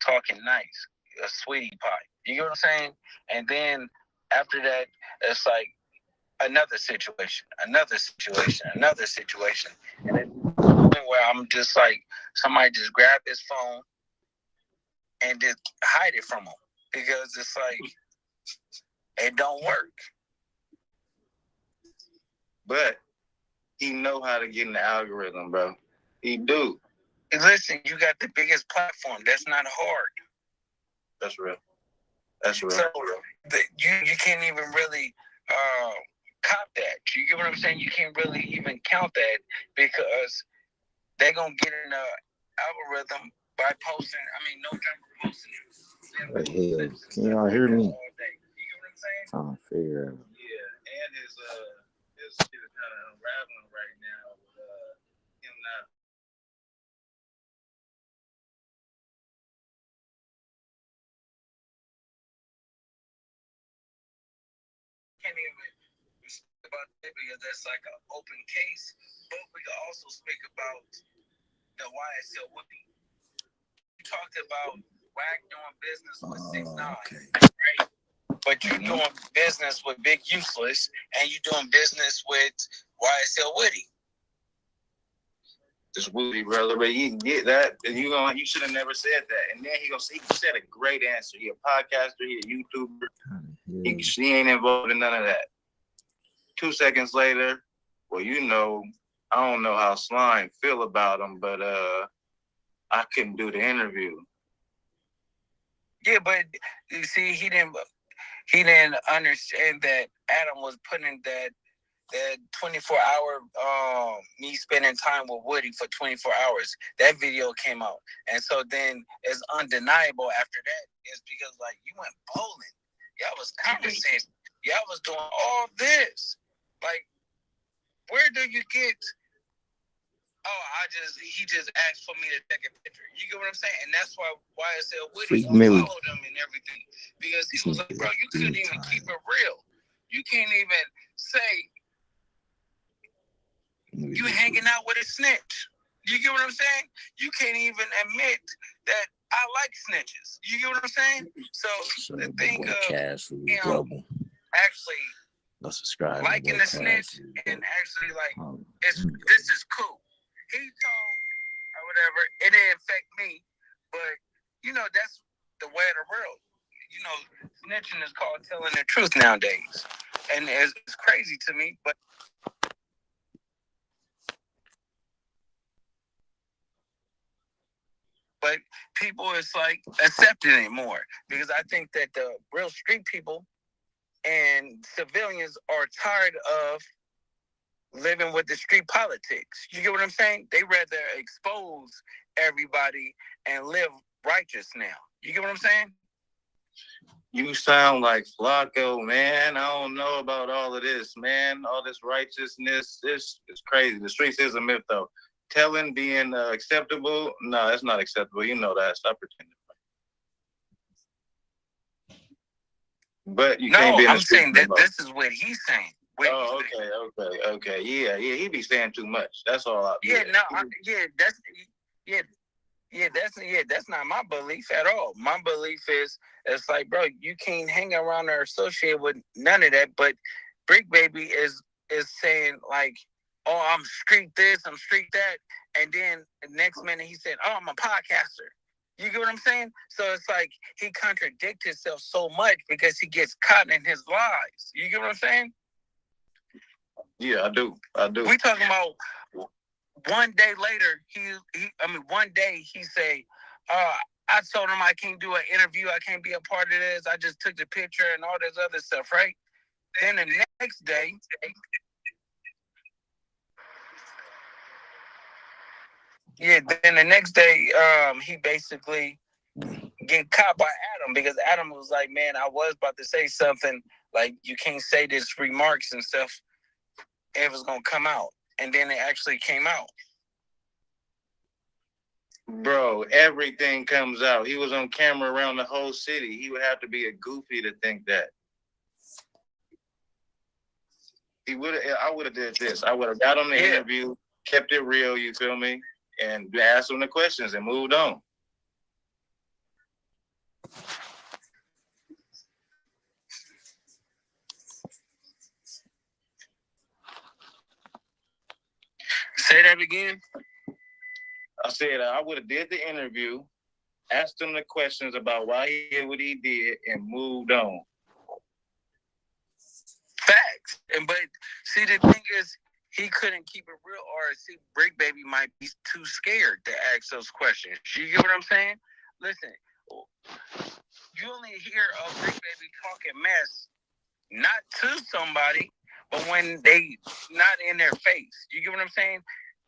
talking nice, a sweetie pie. You get what I'm saying? And then after that, it's like another situation, another situation, another situation. And it's where I'm just like, somebody just grab his phone and just hide it from him. Because it's like, it don't work. But he know how to get in the algorithm, bro. He do. Listen, you got the biggest platform. That's not hard. That's real. That's real. So you can't even really cop that. You get what I'm saying? You can't really even count that because they're going to get in the algorithm by posting. I mean, no time for posting. Hell, can y'all hear me? You get what I'm saying? Trying to figure out. Yeah, and his shit is kind of unraveling right now with him not. Can't even speak about that because that's like an open case. But we can also speak about the YSL Woody. You talked about Wack doing business with 6ix9ine, okay, right? But you're doing business with Big Useless, and you're doing business with YSL Woody. This Woody, brother, but you can get that, and you should have never said that. And then he said a great answer. He a podcaster, he a YouTuber. He ain't involved in none of that. 2 seconds later, well, I don't know how Slime feel about him, but I couldn't do the interview. Yeah, but you see, he didn't understand that Adam was putting that 24-hour me spending time with Woody for 24 hours. That video came out. And so then it's undeniable after that. It's because like you went bowling. Y'all was conversating. Y'all was doing all this. Like, where do you get he just asked for me to take a picture. You get what I'm saying? And that's why YSL Woody followed him and everything. Because he was like, bro, you couldn't even keep it real. You can't even say you hanging out with a snitch. You get what I'm saying? You can't even admit that I like snitches. You get what I'm saying? So the thing of Global. Actually subscribe liking the snitch and actually like this is cool. He told or whatever, it didn't affect me, but that's the way of the world. Snitching is called telling the truth nowadays, and it's crazy to me, but people is like accepting it more because I think that the real street people and civilians are tired of living with the street politics. You get what I'm saying? They rather expose everybody and live righteous now. You get what I'm saying? You sound like Flacco, man. I don't know about all of this, man. All this righteousness, this is crazy. The streets is a myth, though. Telling being acceptable, no, that's not acceptable. You know that. Stop pretending. But you can't be in the street. I'm saying that this is what he's saying. Okay. Yeah. He be saying too much. That's all. That's not my belief at all. My belief is, it's like, bro, you can't hang around or associate with none of that. But Brick Baby is saying like, oh, I'm street this, I'm street that, and then the next minute he said, oh, I'm a podcaster. You get what I'm saying? So it's like he contradicts himself so much because he gets caught in his lies. You get what I'm saying? Yeah, I do. We talking about one day later, one day he say, I told him I can't do an interview, I can't be a part of this, I just took the picture and all this other stuff, right? Then the next day, he basically get caught by Adam because Adam was like, man, I was about to say something like you can't say this remarks and stuff. It was gonna come out, and then it actually came out. Bro, everything comes out. He was on camera around the whole city. He would have to be a goofy to think that. I would have did this. I would have got on the interview, kept it real. You feel me? And asked him the questions and moved on. Say that again. I said I would have did the interview, asked him the questions about why he did what he did, and moved on. Facts. But see, the thing is, he couldn't keep it real, or see, Brick Baby might be too scared to ask those questions. You get what I'm saying? Listen, you only hear a Brick Baby talking mess, not to somebody, but when they not in their face. You get what I'm saying?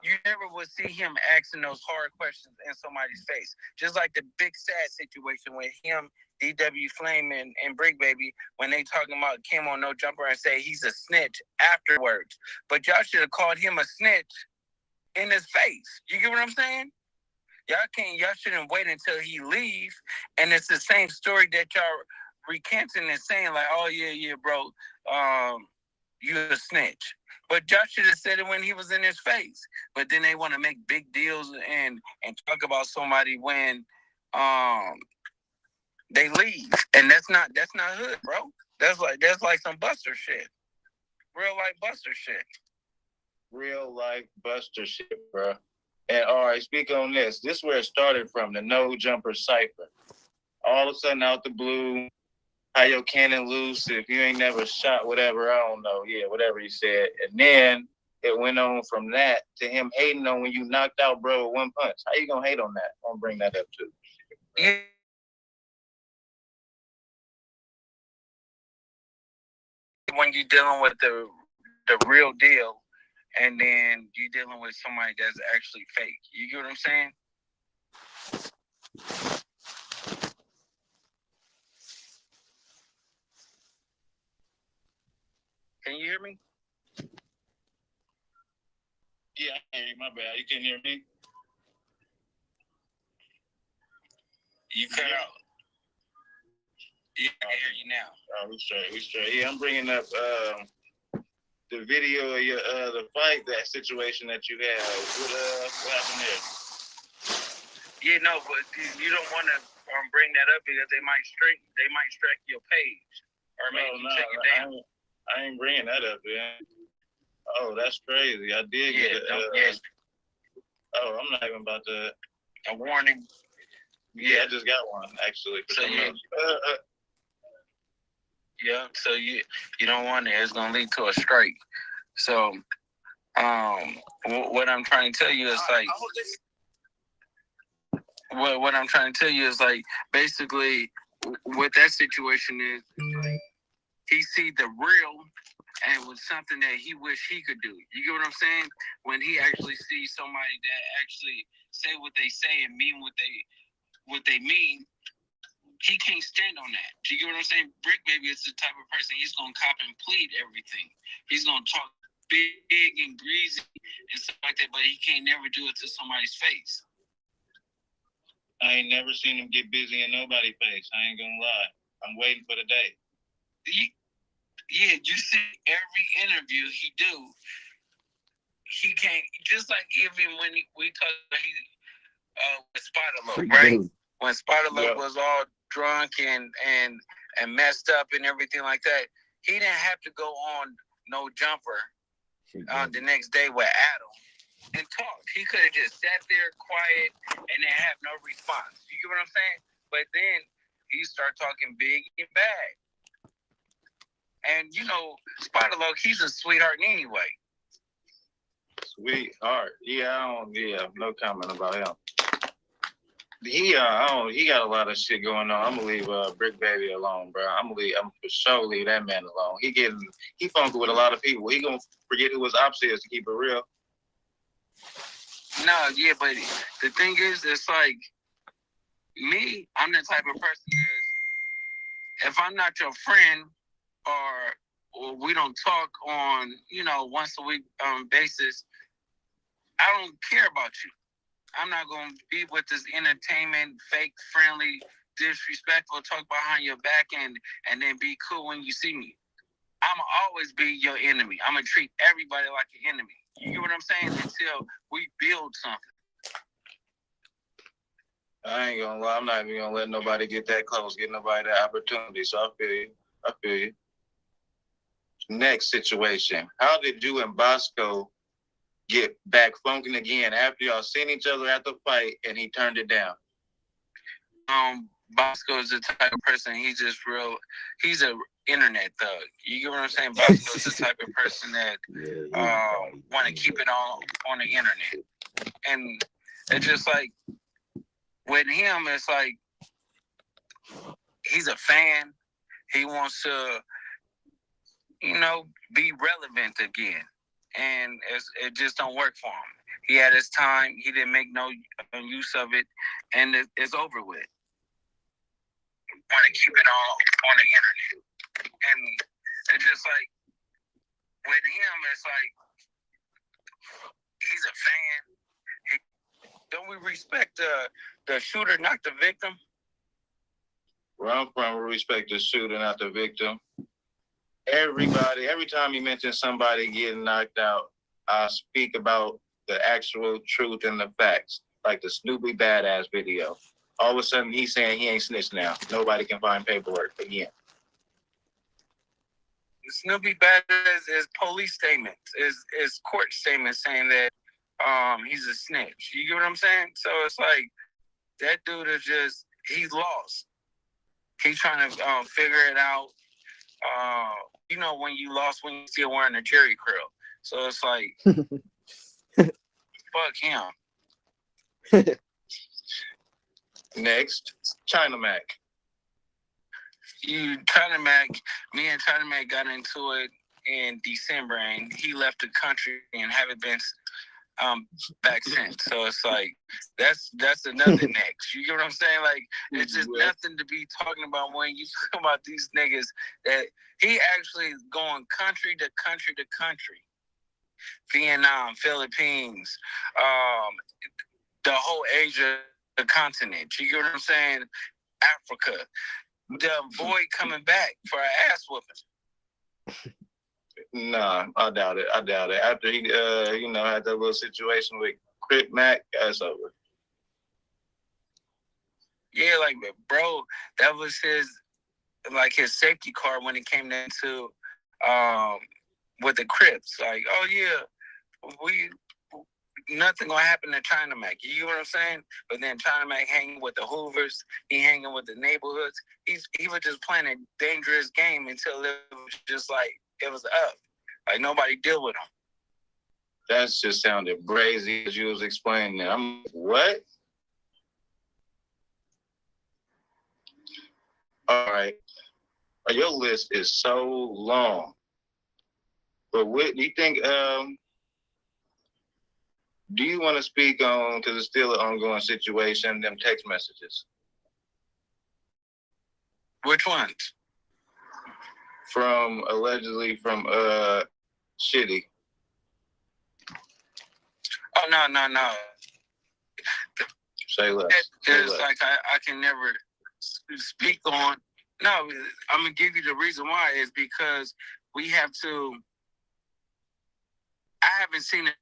You never would see him asking those hard questions in somebody's face. Just like the Big Sad situation with him, DW Flame, and Brick Baby, when they talking about came on No Jumper and say he's a snitch afterwards. But y'all should have called him a snitch in his face. You get what I'm saying? Y'all shouldn't wait until he leaves. And it's the same story that y'all recanting and saying like, oh yeah, bro, you a snitch. But Josh should have said it when he was in his face. But then they want to make big deals and talk about somebody when they leave. And that's not hood, bro. That's like some Buster shit. Real life Buster shit. Real life Buster shit, bro. And all right, speak on this. This is where it started from, the No Jumper Cypher. All of a sudden out the blue, how your cannon loose, if you ain't never shot whatever, I don't know. Yeah, whatever he said. And then it went on from that to him hating on when you knocked out bro with one punch. How you gonna hate on that? I'm gonna bring that up too. Yeah. When you're dealing with the real deal, and then you're dealing with somebody that's actually fake. You get what I'm saying? Can you hear me? Yeah, I hear you. My bad. You can hear me? You cut out. Yeah, I hear you now. Oh, we straight. Yeah, I'm bringing up the video of your the fight, that situation that you had. What happened there? Yeah, no, but you don't want to bring that up because they might strike your page or make you take it down. I ain't bringing that up, man. Oh, that's crazy. I did get it. Oh, I'm not even about to. A warning. Yeah, I just got one actually. For yeah, so you don't want it. It's gonna lead to a strike. So, what I'm trying to tell you is like. What I'm trying to tell you is like basically what that situation is like he see the real and was something that he wish he could do. You get what I'm saying? When he actually sees somebody that actually say what they say and mean what they mean, he can't stand on that. You get what I'm saying? Brick Baby is the type of person he's gonna cop and plead everything. He's gonna talk big and greasy and stuff like that, but he can't never do it to somebody's face. I ain't never seen him get busy in nobody's face. I ain't gonna lie. I'm waiting for the day. Yeah, you see every interview he do, he can't, just like even when we talked about with Spider-Loc, right? When Spider-Loc was all drunk and messed up and everything like that, he didn't have to go on No Jumper the next day with Adam and talk. He could have just sat there quiet and then have no response. You get what I'm saying? But then he started talking big and bad. And you know, Spider-Loc, he's a sweetheart anyway. Sweetheart. Yeah, no comment about him. He got a lot of shit going on. I'm gonna leave Brick Baby alone, bro. I'm for sure leave that man alone. He funky with a lot of people. He gonna forget who his ops is to keep it real. No, yeah, but the thing is, it's like me. I'm the type of person is, if I'm not your friend or we don't talk on once a week basis, I don't care about you. I'm not gonna be with this entertainment, fake, friendly, disrespectful talk behind your back and then be cool when you see me. I'ma always be your enemy. I'm gonna treat everybody like an enemy. You get what I'm saying? Until we build something. I ain't gonna lie. I'm not even gonna let nobody get that close, get nobody that opportunity. So I feel you. Next situation. How did you and Bosco get back funking again after y'all seen each other at the fight and he turned it down? Bosco is the type of person, he's a internet thug. You get what I'm saying? Bosco is the type of person that want to keep it on the internet. And it's just like, with him, it's like, he's a fan. He wants to, be relevant again. And it just don't work for him. He had his time. He didn't make no use of it. And it's over with. Want to keep it on the internet. And it's just like, with him, it's like, he's a fan. Don't we respect the shooter, not the victim? Where I'm from, we respect the shooter, not the victim. Everybody, every time you mention somebody getting knocked out, I speak about the actual truth and the facts, like the Snoopy Badass video. All of a sudden, he's saying he ain't snitched now. Nobody can find paperwork again. Snoopy Badass is police statements, is court statements saying that he's a snitch. You get what I'm saying? So it's like, that dude is he's lost. He's trying to figure it out. When you lost when you're still wearing a Jerry curl. So it's like, fuck him. Next, China Mac. China Mac, me and China Mac got into it in December, and he left the country and haven't been back since. So it's like, that's another next. You get what I'm saying? Like, it's just nothing to be talking about when you talk about these niggas that he actually going country to country to country. Vietnam, Philippines, the whole Asia continent. You get what I'm saying? Africa. The boy coming back for an ass whooping. Nah, I doubt it. After he, had that little situation with Crip Mac, that's over. Yeah, like, bro, that was his safety car when it came down to, with the Crips. Like, oh yeah, nothing gonna happen to China Mac. You get what I'm saying? But then China Mac hanging with the Hoovers, he hanging with the neighborhoods. He was just playing a dangerous game until it was just like, it was up. Like, nobody deal with him. That just sounded crazy as you was explaining it. I'm like, what? All right. Your list is so long. But what do you think, do you want to speak on, because it's still an ongoing situation, them text messages? Which ones? Allegedly from Shitty. Oh, no. Say less. It's like, I can never speak on. No, I'm going to give you the reason why is because we have to. I haven't seen it.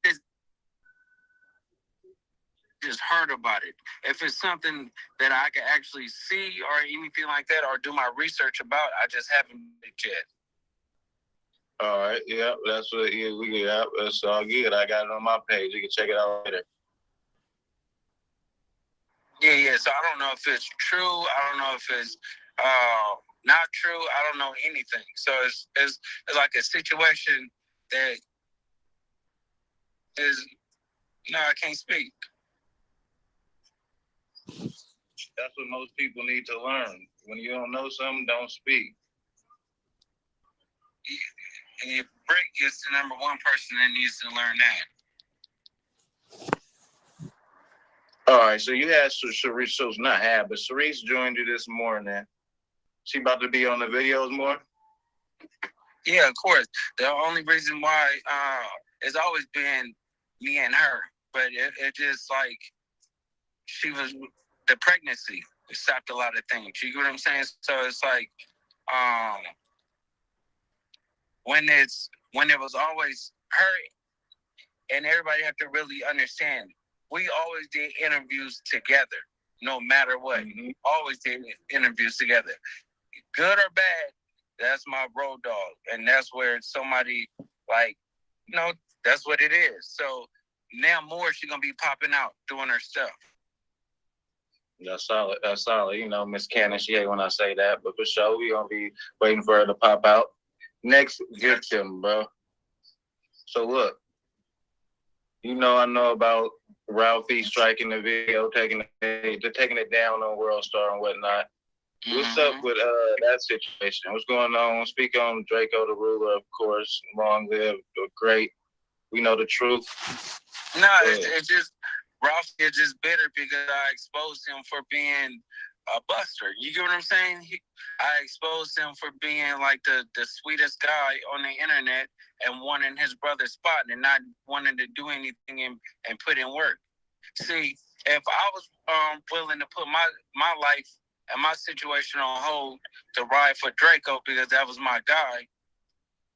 Just heard about it. If it's something that I can actually see or anything like that or do my research about, I just haven't yet. All right, yeah, that's what we got. That's all good. I got it on my page. You can check it out later. Yeah. So I don't know if it's true. I don't know if it's not true. I don't know anything. So it's like a situation that is. No, I can't speak. That's what most people need to learn. When you don't know something, don't speak. And Brick is the number one person that needs to learn that. All right, so you had Sharice, so it's not had, but Sharice joined you this morning. She about to be on the videos more? Yeah, of course. The only reason why it's always been me and her, but it just like she was the pregnancy stopped a lot of things. You get what I'm saying? So it's like when it was always her, and everybody have to really understand, we always did interviews together, no matter what. Mm-hmm. Always did interviews together. Good or bad, that's my road dog. And that's where somebody, like, that's what it is. So now more she gonna be popping out doing her stuff. That's solid. That's solid. You know, Miss Cannon, she hate when I say that, but for sure, we gonna be waiting for her to pop out. Next victim, bro. So look, you know, I know about Ralphie striking the video, taking it down on World Star and whatnot. What's up with that situation? What's going on? Speak on Draco the Ruler, of course. Long live, great. We know the truth. No, it's just Ralphie is just bitter because I exposed him for being a buster. You get what I'm saying? I exposed him for being like the sweetest guy on the internet and wanting his brother's spot and not wanting to do anything and put in work. See, if I was willing to put my life and my situation on hold to ride for Draco because that was my guy,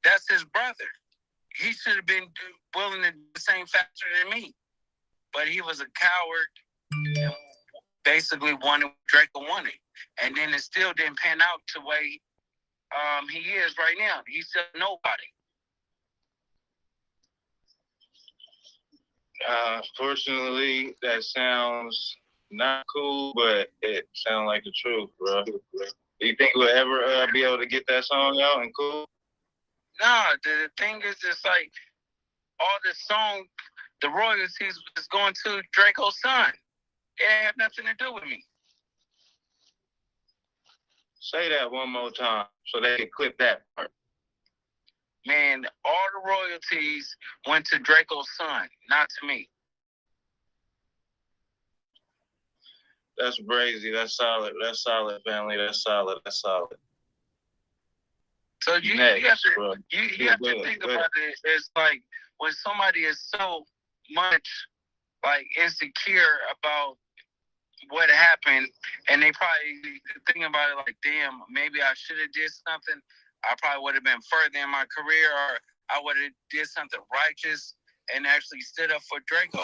that's his brother. He should have been willing to do the same factor than me. But he was a coward and basically wanted what Draco wanted. And then it still didn't pan out the way he is right now. He's still nobody. Fortunately, that sounds not cool, but it sounds like the truth, bro. Do you think we'll ever be able to get that song out and cool? Nah, the thing is, it's like all this song, the royalties is going to Draco's son. It ain't have nothing to do with me. Say that one more time so they can clip that part. Man, all the royalties went to Draco's son, not to me. That's crazy. That's solid. That's solid, family. That's solid. That's solid. So you have to think about it. It's like when somebody is so much like insecure about what happened, and they probably thinking about it like, damn, maybe I should have did something. I probably would have been further in my career, or I would have did something righteous and actually stood up for Draco.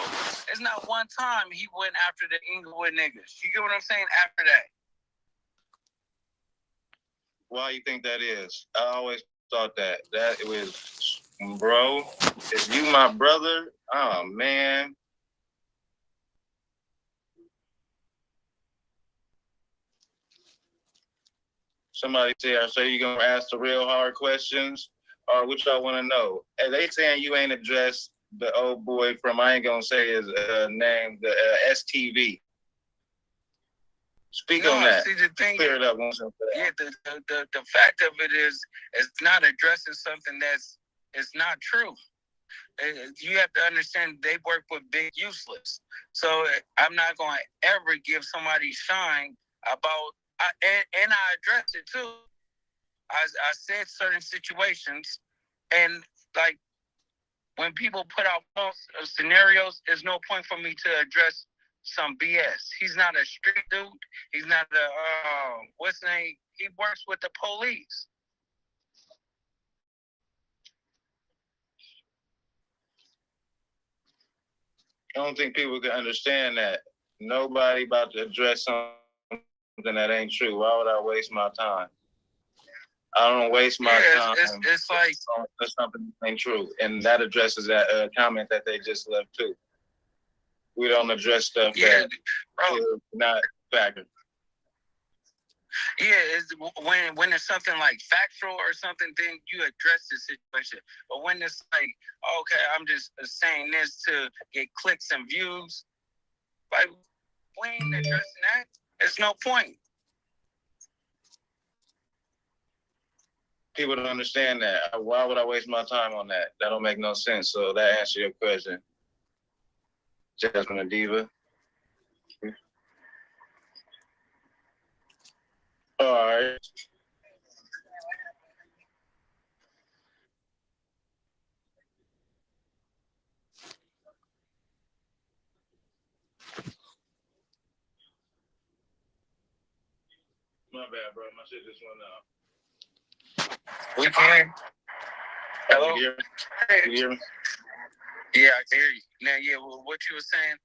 It's not one time he went after the Inglewood niggas. You get what I'm saying? After that. Why you think that is? I always thought that it was, bro, if you my brother, oh man. Somebody say you gonna ask the real hard questions, or what y'all want to know? And they saying you ain't addressed the old boy from, I ain't gonna say his name, the STV. Speak on that. See, the thing, clear it up once and for all. Yeah, the fact of it is, it's not addressing something that's not true. You have to understand they work with big useless. So I'm not going to ever give somebody shine about, and I addressed it too. I said certain situations, and like when people put out false scenarios, there's no point for me to address some BS. He's not a street dude. He's not a what's his name? He works with the police. I don't think people can understand that. Nobody about to address something that ain't true. Why would I waste my time? I don't waste my time. It's like that's something that ain't true, and that addresses that comment that they just left too. We don't address stuff that is not factual. Yeah, it's when it's something like factual or something, then you address the situation. But when it's like, okay, I'm just saying this to get clicks and views, like we ain't addressing that. It's no point. People don't understand that. Why would I waste my time on that? That don't make no sense. So that answers your question. Jasmine a diva. All right. My bad, bro. My shit just went out. We can. Hello? You hear me? Yeah, I can hear you. Now, yeah, what you were saying?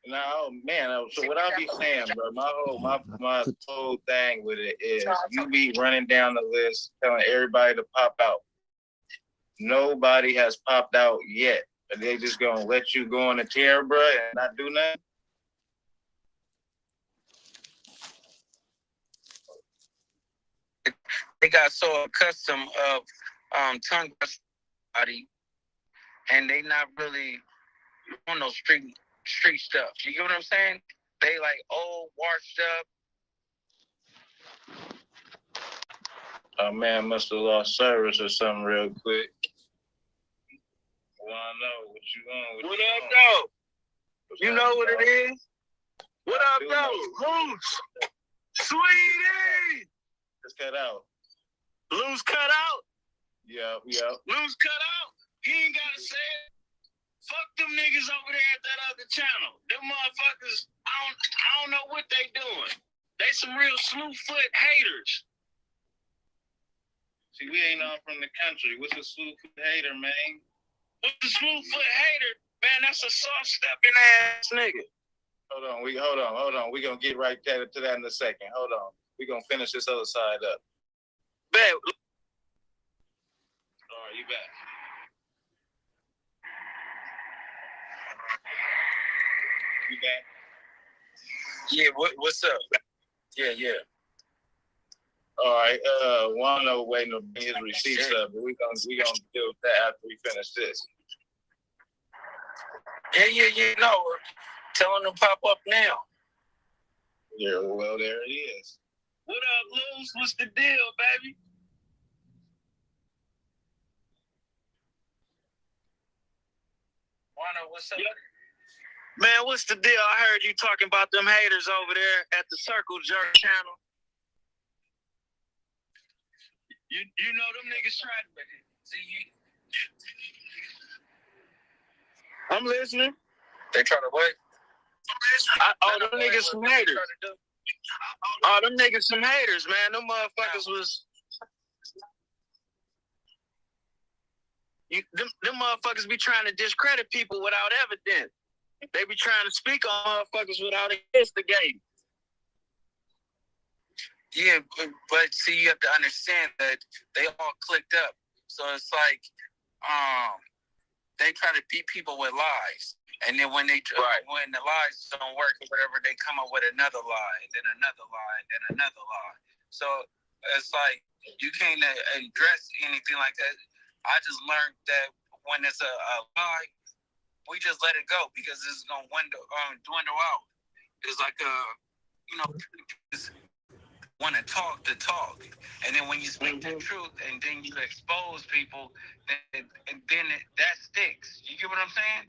No, man. So what I be saying, bro, my whole thing with it is you be running down the list, telling everybody to pop out. Nobody has popped out yet. Are they just gonna let you go on a tear, bro, and not do nothing? They got so accustomed of tongue body, and they not really on no street stuff. You get what I'm saying? They like old, washed up. Oh man, must have lost service or something real quick. Wanna know what you want? What up, though? You know what it is? What up, though? Luce, sweetie. Let's cut out. Luce cut out. Yep. Luce cut out. He ain't gotta say it. Fuck them niggas over there at that other channel. Them motherfuckers, I don't know what they doing. They some real slewfoot haters. See, we ain't all from the country. What's a slewfoot hater, man? What's a slewfoot hater? Man, that's a soft-stepping ass nigga. Hold on. We gonna get right to that in a second. Hold on. We gonna finish this other side up. Bet. All right, you back. You back? Yeah, what's up? Yeah. All right, Wano waiting to bring his receipts up, but we gonna deal with that after we finish this. Yeah. No, tell him to pop up now. Yeah, well, there it is. What up, Luce? What's the deal, baby? Wano, what's up? Yep. Man, what's the deal? I heard you talking about them haters over there at the Circle Jerk channel. You know them niggas tried to see you. I'm listening. They try to what? Them niggas some haters. Them niggas some haters, man. Them motherfuckers was. Them motherfuckers be trying to discredit people without evidence. They be trying to speak on motherfuckers without instigating. Yeah, but see, you have to understand that they all clicked up. So it's like, they try to beat people with lies. And then when the lies don't work or whatever, they come up with another lie, and then another lie, and then another lie. So it's like, you can't address anything like that. I just learned that when it's a lie, we just let it go because it's going to dwindle out. It's like just want to talk the talk. And then when you speak the truth and then you expose people, then that sticks. You get what I'm saying?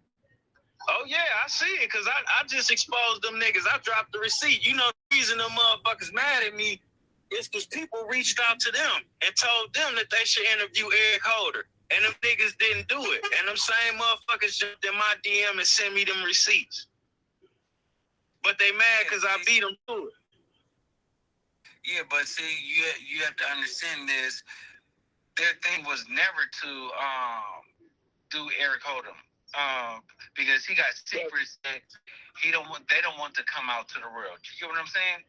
Oh, yeah, I see it because I just exposed them niggas. I dropped the receipt. You know, the reason them motherfuckers mad at me is because people reached out to them and told them that they should interview Eric Holder. And them niggas didn't do it. And them same motherfuckers jumped in my DM and sent me them receipts. But they mad because I beat them to it. Yeah, but see, you have to understand this. Their thing was never to do Eric Holder. Because he got secrets that they don't want to come out to the world. You get what I'm saying?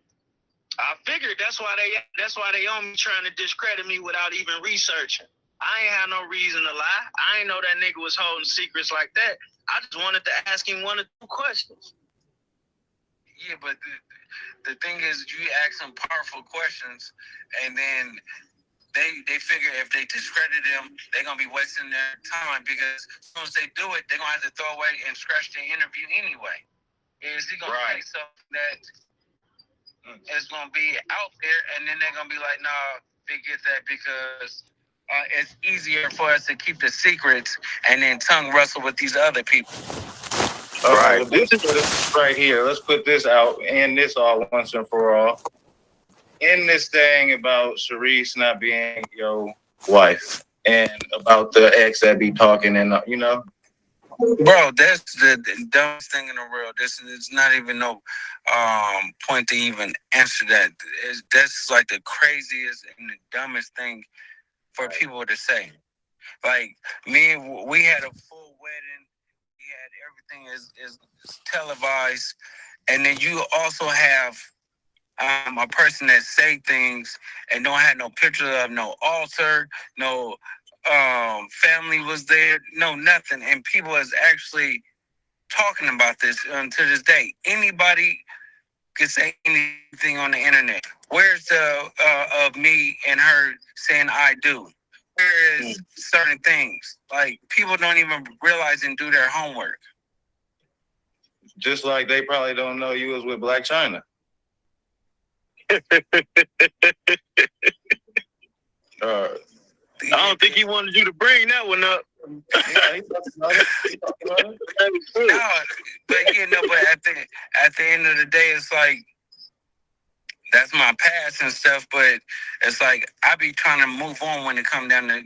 I figured that's why they on me trying to discredit me without even researching. I ain't had no reason to lie. I ain't know that nigga was holding secrets like that. I just wanted to ask him one or two questions. Yeah, but the thing is, you ask them powerful questions, and then they figure if they discredit him, they're going to be wasting their time because as soon as they do it, they're going to have to throw away and scratch the interview anyway. Is he going to say something that is going to be out there, and then they're going to be like, nah, forget that because it's easier for us to keep the secrets and then tongue wrestle with these other people. All right, this is right here. Let's put this out and this all once and for all. In this thing about Sharice not being your wife and about the ex that be talking and you know. Bro, that's the dumbest thing in the world. This is not even no point to even answer that. That's like the craziest and the dumbest thing for people to say. Like we had a full wedding. We had everything is televised, and then you also have a person that say things and don't have no picture of no altar, no family was there, no nothing, and people is actually talking about this to this day. Anybody could say anything on the internet. Where's the of me and her saying I do? Where is certain things? Like people don't even realize and do their homework. Just like they probably don't know you was with Black China. I don't think he wanted you to bring that one up. Yeah, he talked about it. No, but but at the end of the day, it's like that's my past and stuff. But it's like I be trying to move on when it comes down to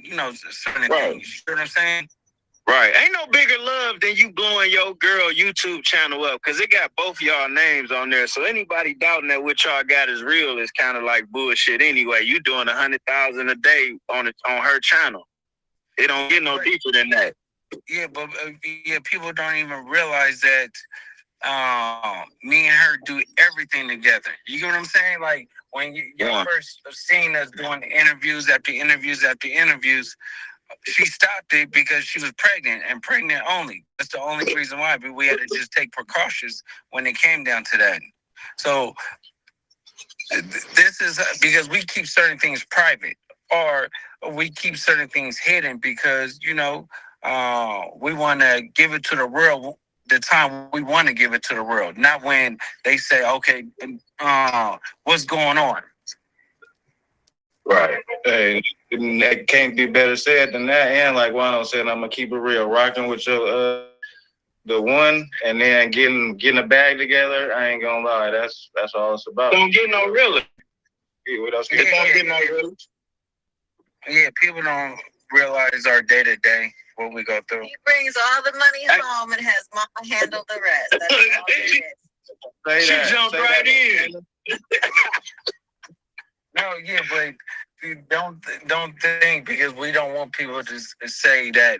certain things. You know what I'm saying? Right. Ain't no bigger love than you blowing your girl YouTube channel up, because it got both y'all names on there. So anybody doubting that what y'all got is real is kind of like bullshit anyway. You doing 100,000 a day on her channel. It don't get no deeper than that. Yeah, but people don't even realize that me and her do everything together. You get what I'm saying? Like when you first seen us doing interviews after interviews after interviews, she stopped it because she was pregnant and pregnant only. That's the only reason why. But we had to just take precautions when it came down to that. So this is because we keep certain things private, or we keep certain things hidden because we want to give it to the world the time we want to give it to the world, not when they say, okay, what's going on? Right. Hey, that can't be better said than that. And like Wano said, I'm gonna keep it real. Rocking with your the one, and then getting a bag together. I ain't gonna lie. That's all it's about. Don't get no realer. What else? Don't get no realer. Yeah, people don't realize our day to day, what we go through. He brings all the money home and has mom handle the rest. That's all it is. She jumped right in. No, yeah, but don't think, because we don't want people to say that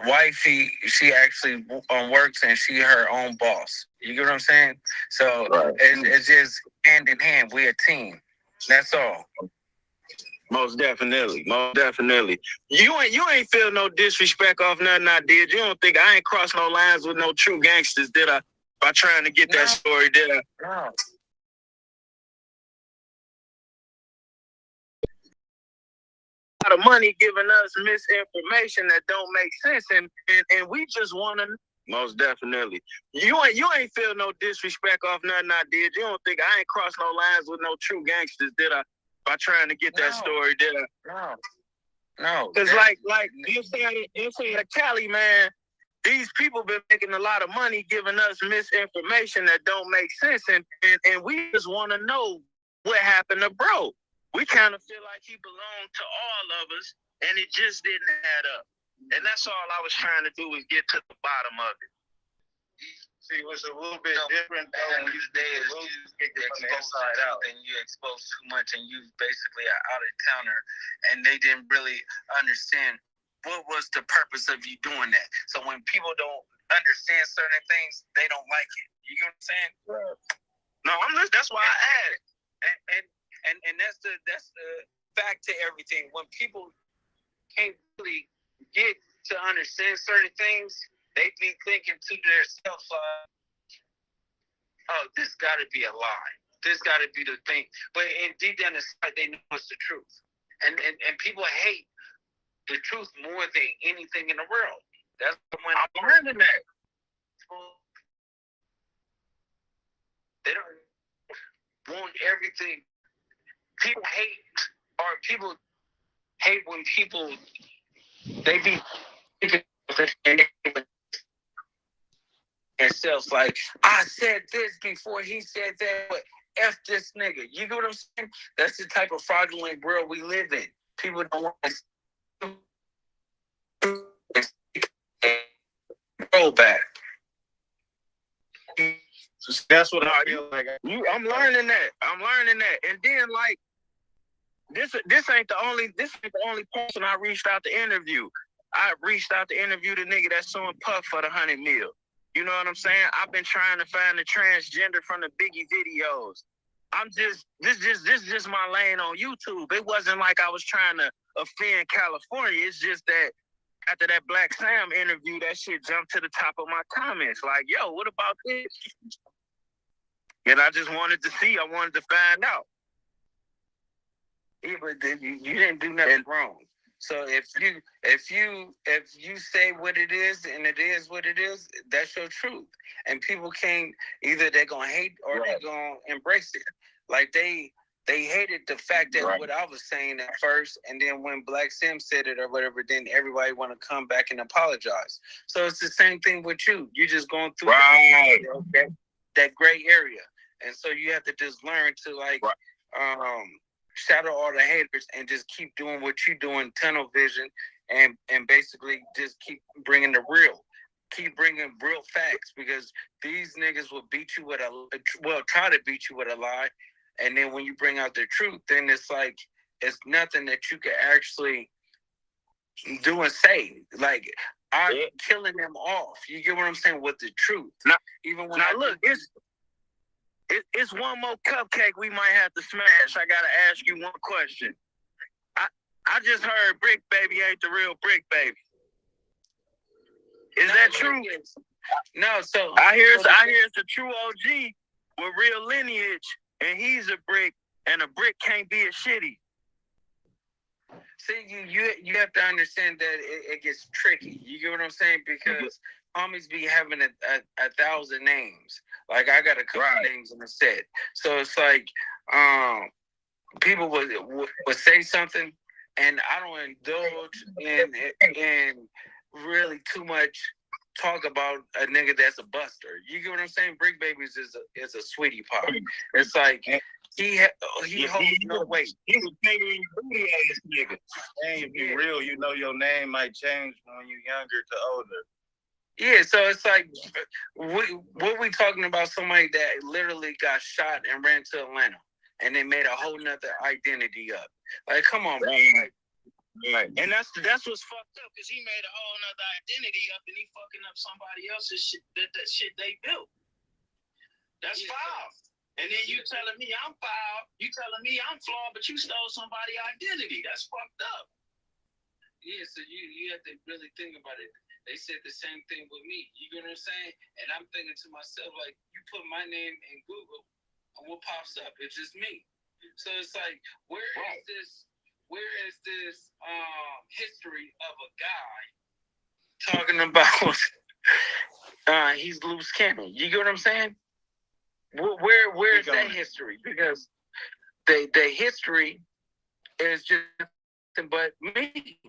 wifey, she actually works and she her own boss. You get what I'm saying? So it's just hand in hand. We're a team. That's all. Most definitely. You ain't feel no disrespect off nothing I did. You don't think I ain't crossed no lines with no true gangsters, did I? By trying to get that story, did I? No. A lot of money giving us misinformation that don't make sense, and we just want to. Most definitely. You ain't feel no disrespect off nothing I did. You don't think I ain't crossed no lines with no true gangsters, did I? By trying to get that story, did I? No. Because like you said at Cali, man, these people been making a lot of money giving us misinformation that don't make sense, and we just want to know what happened to bro. We kind of feel like he belonged to all of us, and it just didn't add up. And that's all I was trying to do, was get to the bottom of it. See, what's a little bit different though when these days you expose out and you expose too much, and you basically are out of towner, and they didn't really understand what was the purpose of you doing that. So when people don't understand certain things, they don't like it. You get what I'm saying? No, that's why I added. And that's the fact to everything. When people can't really get to understand certain things, they be thinking to themselves, "Oh, this got to be a lie. This got to be the thing." But deep down inside, they know it's the truth. And people hate the truth more than anything in the world. That's when I'm learning that. They don't want everything. People hate when people they be themselves like, I said this before he said that, but F this nigga. You get what I'm saying? That's the type of fraudulent world we live in. People don't want to roll back. That's what I feel like. I'm learning that. And then like this ain't the only person I reached out to interview. I reached out to interview the nigga that's suing Puff for the 100 mil. You know what I'm saying? I've been trying to find the transgender from the Biggie videos. this is just my lane on YouTube. It wasn't like I was trying to offend California. It's just that after that Black Sam interview, that shit jumped to the top of my comments. Like, yo, what about this? And I just wanted to see. I wanted to find out. Yeah, but you didn't do nothing wrong. So if you say what it is and it is what it is, that's your truth. And people can't, either they're gonna hate or they're gonna embrace it. Like they hated the fact that what I was saying at first, and then when Black Sim said it or whatever, then everybody want to come back and apologize. So it's the same thing with you. You just going through that gray area, and so you have to just learn to like shadow all the haters and just keep doing what you're doing, tunnel vision, and basically just keep bringing the real. Keep bringing real facts, because these niggas will beat you with try to beat you with a lie. And then when you bring out the truth, then it's like, it's nothing that you can actually do and say. Like, I'm killing them off. You get what I'm saying? With the truth. Even when it's one more cupcake we might have to smash. I gotta ask you one question. I just heard Brick Baby ain't the real Brick Baby. Is that true? No. So I hear it's a true OG with real lineage, and he's a brick, and a brick can't be a shitty. See, you have to understand that it gets tricky. You get what I'm saying? Because homies be having a 1,000 names. Like, I got a couple names in the set. So it's like, people would say something, and I don't indulge in really too much talk about a nigga that's a buster. You get what I'm saying? Brick Babies is a sweetie pie. It's like he holds no weight. He's a bigger booty ass nigga. Ain't be real. You know your name might change when you're younger to older. Yeah, so it's like, what we talking about? Somebody that literally got shot and ran to Atlanta, and they made a whole nother identity up. Like, come on, man. Right. And that's what's fucked up, because he made a whole nother identity up, and he fucking up somebody else's shit, that shit they built. That's foul. And then you telling me I'm foul, you telling me I'm flawed, but you stole somebody's identity. That's fucked up. Yeah, so you have to really think about it. They said the same thing with me. You get what I'm saying? And I'm thinking to myself, like, you put my name in Google, and what pops up? It's just me. So it's like, where is this history of a guy talking about he's Luce Cannon? You get what I'm saying? Where is that history? Because the history is just nothing but me.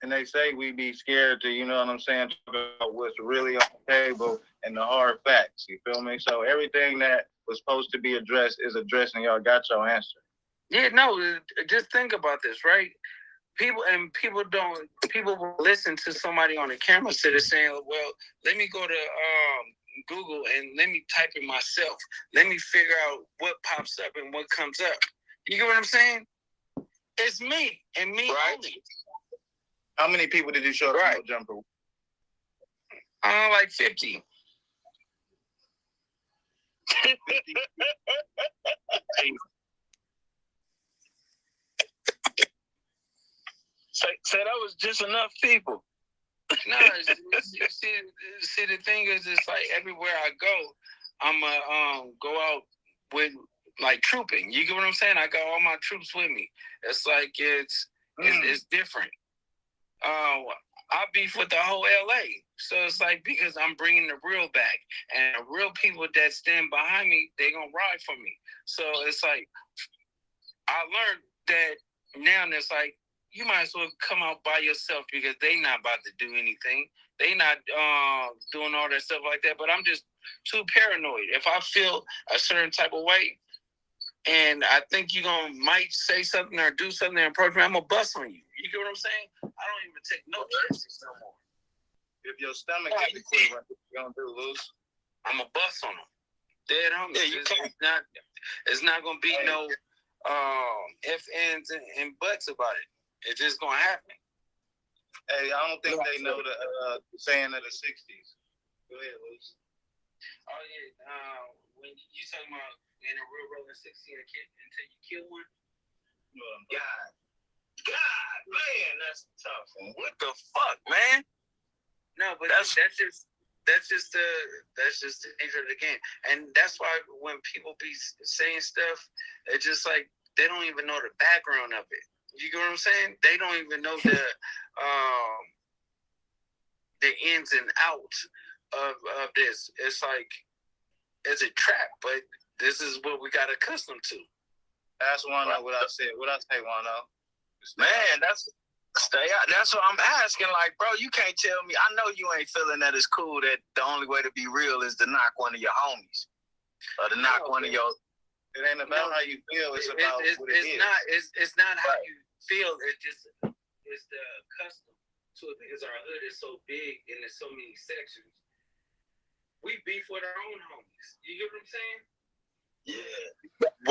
And they say we be scared to, you know what I'm saying, talk about what's really on the table and the hard facts. You feel me? So everything that was supposed to be addressed is addressed, and y'all got your answer. Yeah, no, just think about this, right? People will listen to somebody on the camera sit saying, well, let me go to Google and let me type it myself. Let me figure out what pops up and what comes up. You get what I'm saying? It's me and me only. How many people did you show up to No Jumper? Like 50. So that was just enough people. No, see, the thing is, it's like everywhere I go, I'm go out with like trooping. You get what I'm saying? I got all my troops with me. It's like it's different. I beef with the whole LA, so it's like, because I'm bringing the real back, and the real people that stand behind me, they gonna ride for me. So it's like, I learned that now. It's like, you might as well come out by yourself, because they not about to do anything. They not doing all that stuff like that. But I'm just too paranoid. If I feel a certain type of way, and I think you might say something or do something and approach me, I'm gonna bust on you. You get what I'm saying? I don't even take no chances no more. If your stomach gets the quit, what you gonna do, Luce? I'm gonna bust on them. Dead homies. Yeah, it's not gonna be no ifs, ands, and buts about it. It's just gonna happen. Hey, I don't think they know the saying of the '60s. Go ahead, Luce. Oh yeah. when you talking about in a real rolling 16 until you kill one. God, man, that's tough. Man. What the fuck, man? No, but that's just the nature of the game, and that's why when people be saying stuff, it's just like they don't even know the background of it. You get what I'm saying? They don't even know the ins and outs of this. It's like it's a trap, but this is what we got accustomed to. That's Wano. What I said. What I say, Wano? Man, that's stay out. That's what I'm asking. Like, bro, you can't tell me. I know you ain't feeling that it's cool that the only way to be real is to knock one of your homies or to knock one of your. It ain't about how you feel. It's about what it is. It's not how you feel. It's the custom to it because our hood is so big and there's so many sections. We beef with our own homies. You get what I'm saying? Yeah.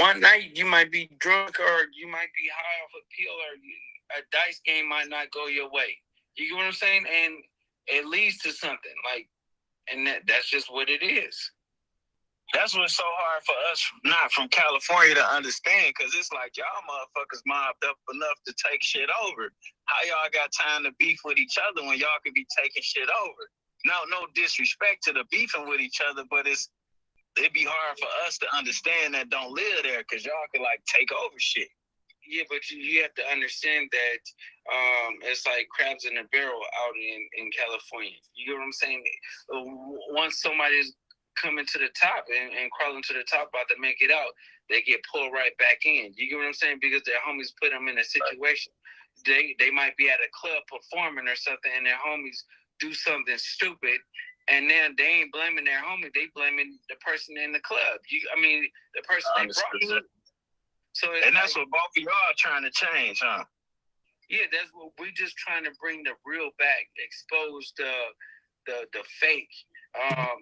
One night you might be drunk or you might be high off a pill or a dice game might not go your way. You get what I'm saying? And it leads to something and that's just what it is. That's what's so hard for us not from California to understand because it's like y'all motherfuckers mobbed up enough to take shit over. How y'all got time to beef with each other when y'all could be taking shit over? No disrespect to the beefing with each other, but it'd be hard for us to understand that don't live there because y'all could like take over shit. Yeah, but you have to understand that it's like crabs in a barrel out in California. You get what I'm saying? Once somebody's coming to the top and crawling to the top about to make it out, they get pulled right back in. You get what I'm saying? Because their homies put them in a situation. They might be at a club performing or something and their homies do something stupid. And then they ain't blaming their homie; they blaming the person in the club. The person they brought you. So that's what both of y'all are trying to change, huh? Yeah, that's what we just trying to bring the real back, expose the fake,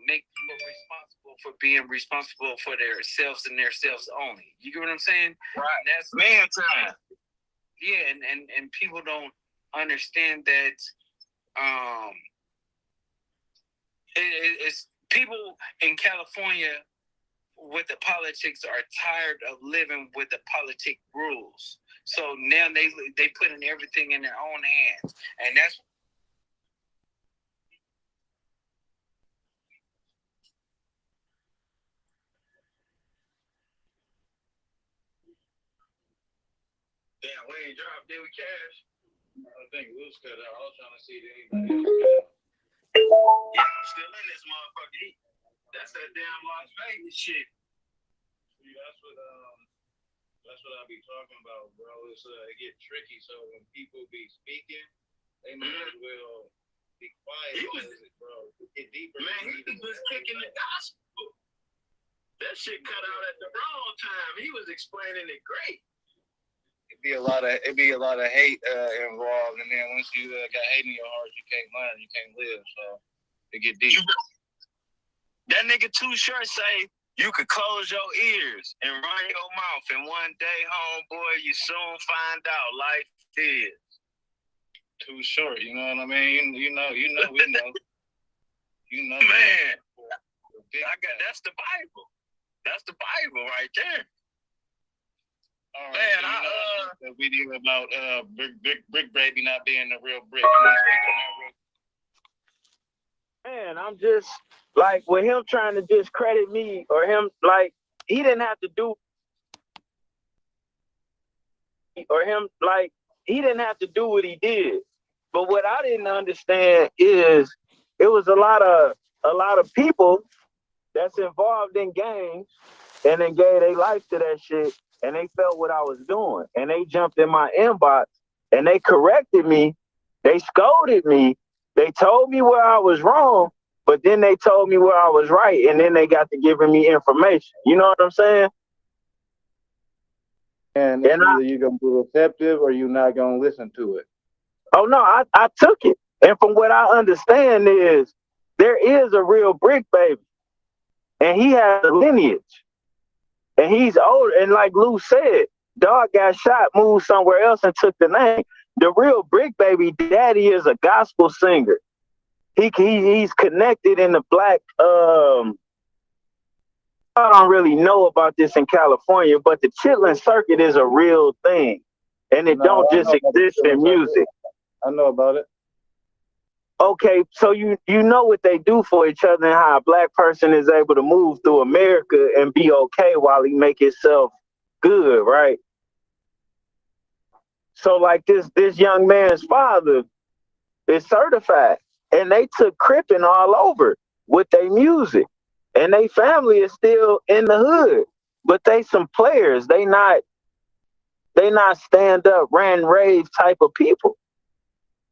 make people responsible for being responsible for themselves and themselves only. You get what I'm saying? Right. That's man time. Yeah, and people don't understand that. It's people in California with the politics are tired of living with the politic rules. So now they putting everything in their own hands, and that's. Damn, we ain't dropped, did we, Cash? I think Luce cut out. I was trying to see if anybody else cut out. Yeah, I'm still in this motherfucker. That's that damn Las Vegas shit. See, that's what I be talking about, bro. It's it get tricky. So when people be speaking, they might as well be quiet. Bro, get deeper. Man, he was kicking the gospel. That shit cut out at the wrong time. He was explaining it great. It'd be a lot of hate involved, and then once you got hate in your heart, you can't learn, you can't live. So it get deep. That nigga Too Short say you could close your ears and run your mouth, and one day, homeboy, you soon find out life is Too Short. You know what I mean? You know, we know. You know, man. That's the Bible. That's the Bible right there. All right, man, the video about Brick Baby not being the real Brick. Man, I'm just like with him trying to discredit me or him like he didn't have to do what he did. But what I didn't understand is it was a lot of people that's involved in gangs and then gave their life to that shit and they felt what I was doing and they jumped in my inbox and they corrected me, they scolded me, they told me where I was wrong, but then they told me where I was right and then they got to giving me information. You know what I'm saying? And either you're going to be receptive or you're not going to listen to it. Oh, no, I took it. And from what I understand is there is a real Brick Baby. And he has a lineage. And he's old. And like Luce said, dog got shot, moved somewhere else and took the name. The real Brick Baby daddy is a gospel singer. He's connected in the black I don't really know about this in California, but the chitlin circuit is a real thing, and it don't just exist in music. I know about it. Okay, so you know what they do for each other and how a black person is able to move through America and be okay while he make himself good, right? So like this young man's father is certified, and they took cripping all over with their music, and they family is still in the hood, but they some players. They not stand up, ran rave type of people.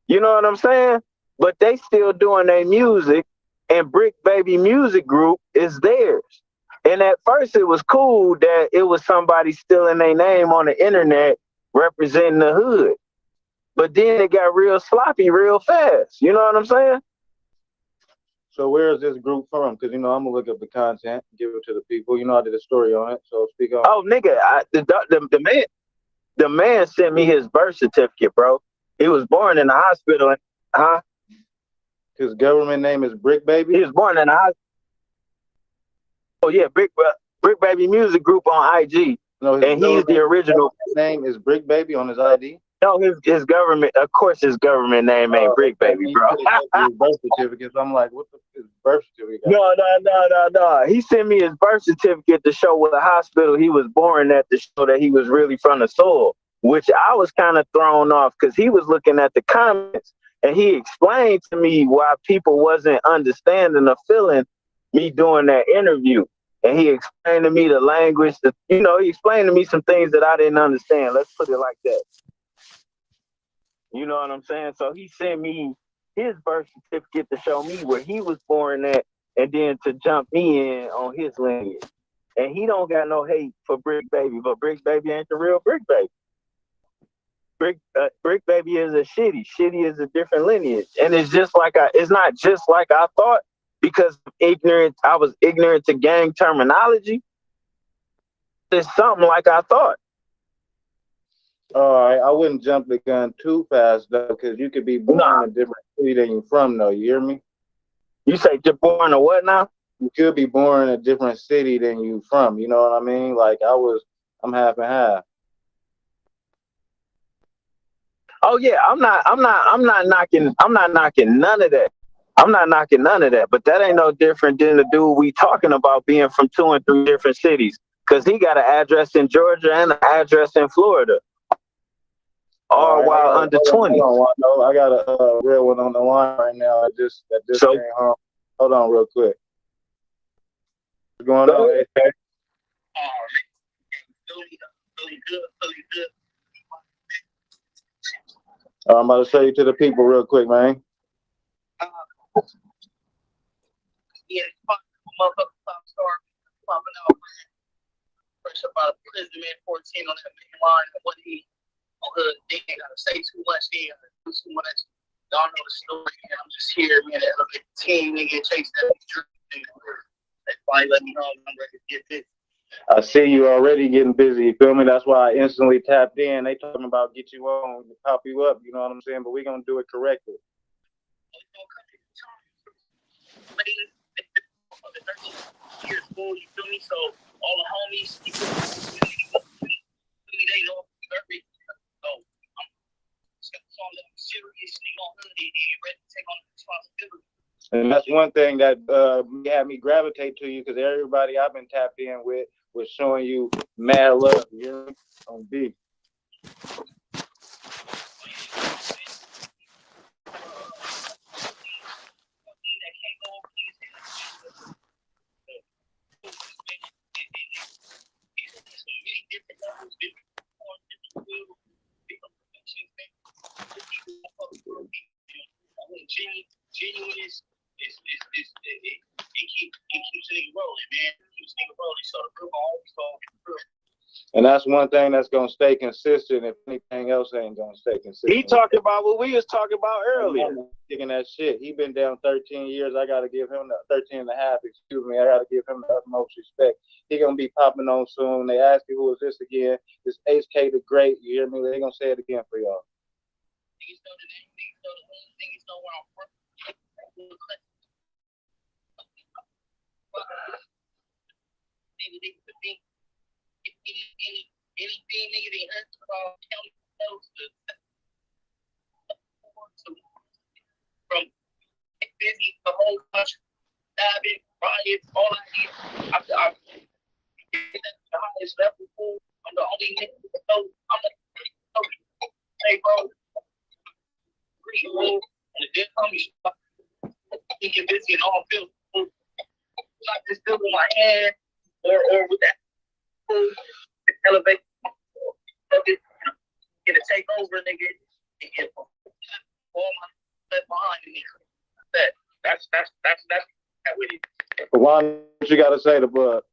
You know what I'm saying? But they still doing their music, and Brick Baby Music Group is theirs. And at first, it was cool that it was somebody stealing their name on the internet representing the hood. But then it got real sloppy real fast. You know what I'm saying? So where is this group from? Because, you know, I'm going to look up the content, give it to the people. You know, I did a story on it, so speak on. Oh, nigga, the man sent me his birth certificate, bro. He was born in the hospital. Huh? His government name is Brick Baby? He was born in the hospital. Oh, yeah, Brick Baby Music Group on IG. No, and he's the original. His name is Brick Baby on his ID? No, his government, of course, his government name ain't Brick Baby, bro. His birth certificate. So I'm like, what the his birth certificate? No. He sent me his birth certificate to show what hospital he was born at, to show that he was really from the soil, which I was kind of thrown off because he was looking at the comments and he explained to me why people wasn't understanding or feeling me doing that interview. And he explained to me the language, he explained to me some things that I didn't understand. Let's put it like that. You know what I'm saying? So he sent me his birth certificate to show me where he was born at, and then to jump me in on his lineage. And he don't got no hate for Brick Baby, but Brick Baby ain't the real Brick Baby. Brick Baby is a shitty. Shitty is a different lineage, and it's not just like I thought, because I was ignorant to gang terminology. It's something like I thought. All right, I wouldn't jump the gun too fast though, because you could be born in a different city than you're from, though. You hear me? You say you're born in what now? You could be born in a different city than you from. You know what I mean? Like I'm half and half. Oh yeah, I'm not knocking none of that. I'm not knocking none of that, but that ain't no different than the dude we talking about being from 2 and 3 different cities, because he got an address in Georgia and an address in Florida. All while under 20. I got a real one on the line right now. That just came home. Hold on real quick. What's going on, AK? Really good. I'm about to show you to the people real quick, man. Yeah, motherfucker popping out. Fresh about a prison man 14 on that main line. What he on the they ain't gotta say too much, they ain't gotta do too much. Y'all know the story, man. I'm just here, man, to elevate the team, nigga, chase that dream, nigga. They finally let me know I'm ready to get this. I see you already getting busy, you feel me? That's why I instantly tapped in. They talking about get you on, pop you up, you know what I'm saying? But we're gonna do it correctly. Years old, you feel me? So all the homies, they know everything. So I'm seriously on ready to take on the responsibility. And that's one thing that had me gravitate to you, because everybody I've been tapped in with was showing you mad love, you know, on B. Genuineness it keeps things rolling, man. It keeps things rolling. So the group always going through. And that's one thing that's gonna stay consistent. If anything else ain't gonna stay consistent. He talked about what we was talking about earlier. Kicking that shit. He been down 13 years. I gotta give him the 13 and a half. Excuse me. I gotta give him the utmost respect. He gonna be popping on soon. They ask you who is this again? It's HK the Great. You hear me? They gonna say it again for y'all. Niggas know the name. Niggas know where I'm from. nigga to me. Anything nigga they heard about county codes from busy the whole country, stabbing, riots, all I need. I'm the highest level fool. I'm the only nigga that knows. I'm the hey bro. Pretty cool. And the dead homies he get busy in all fields. Like this still in my hand or with that food elevate get a take over nigga and all my left behind me. That's that with it. What you gotta say to Bud?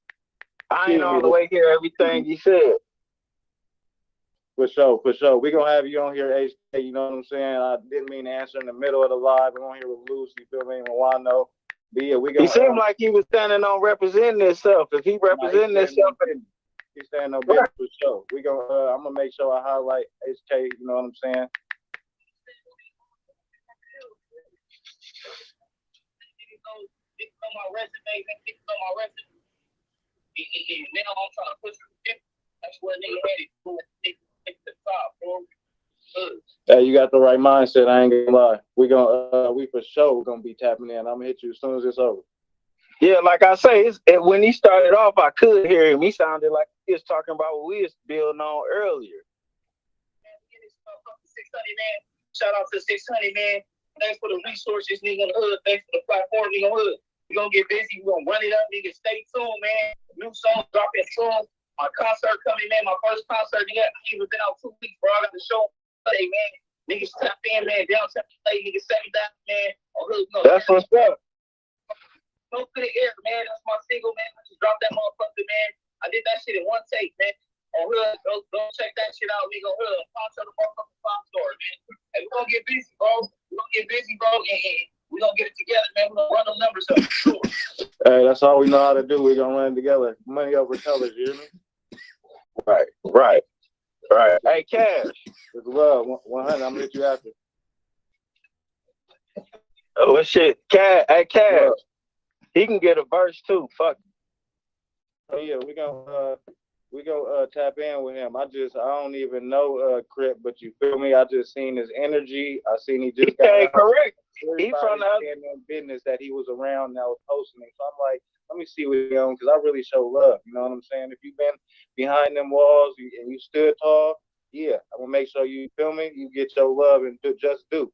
I ain't all the way here everything he said. For sure. We gonna have you on here, HK, you know what I'm saying? I didn't mean to answer in the middle of the live. I'm on here with Luce, you feel me? Wano. But yeah, he seemed like he was standing on representing himself. If he representing himself, he's standing no business for sure. We gonna I'm gonna make sure I highlight HK, you know what I'm saying? Now I'm trying to push it. That's what nigga had it. Hey, you got the right mindset. I ain't gonna lie. We for sure gonna be tapping in. I'm gonna hit you as soon as it's over. Yeah, like I say, when he started off, I could hear him. He sounded like he was talking about what we was building on earlier. 600, man. Shout out to 600, man. Thanks for the resources, nigga, on the hood. Thanks for the platform, nigga, on the hood. We're gonna get busy. We're gonna run it up, nigga. Stay tuned, man. New song dropping soon. My concert coming, man. My first concert, nigga. I ain't even been out 2 weeks, bro. I got the show. Hey, man. Niggas tap in, man. Downtown LA, niggas 7,000, man. Oh, no. That's what's up. Smoke to the air, man. That's my single, man. I just dropped that motherfucker, man. I did that shit in one take, man. On hood, go check that shit out. We go hood. Sponsor the motherfucking pop store, man. Hey, we're gonna get busy, bro. And we're gonna get it together, man. We're gonna run them numbers up, for sure. Hey, that's all we know how to do. We're gonna run it together. Money over colors, you hear me? Right. Hey, Cash. It's love. 100. I'm gonna hit you after. Oh, shit. Cash. Hey, Cash. Love. He can get a verse, too. Fuck. Oh, yeah. We gonna tap in with him. I don't even know Crip, but you feel me? I just seen his energy. I seen he just got out. Correct. He from the business that he was around that was posting it. So I'm like, let me see what he's on, because I really show love. You know what I'm saying? If you've been behind them walls and you stood tall, yeah, I'm gonna make sure you feel me. You get your love and just do.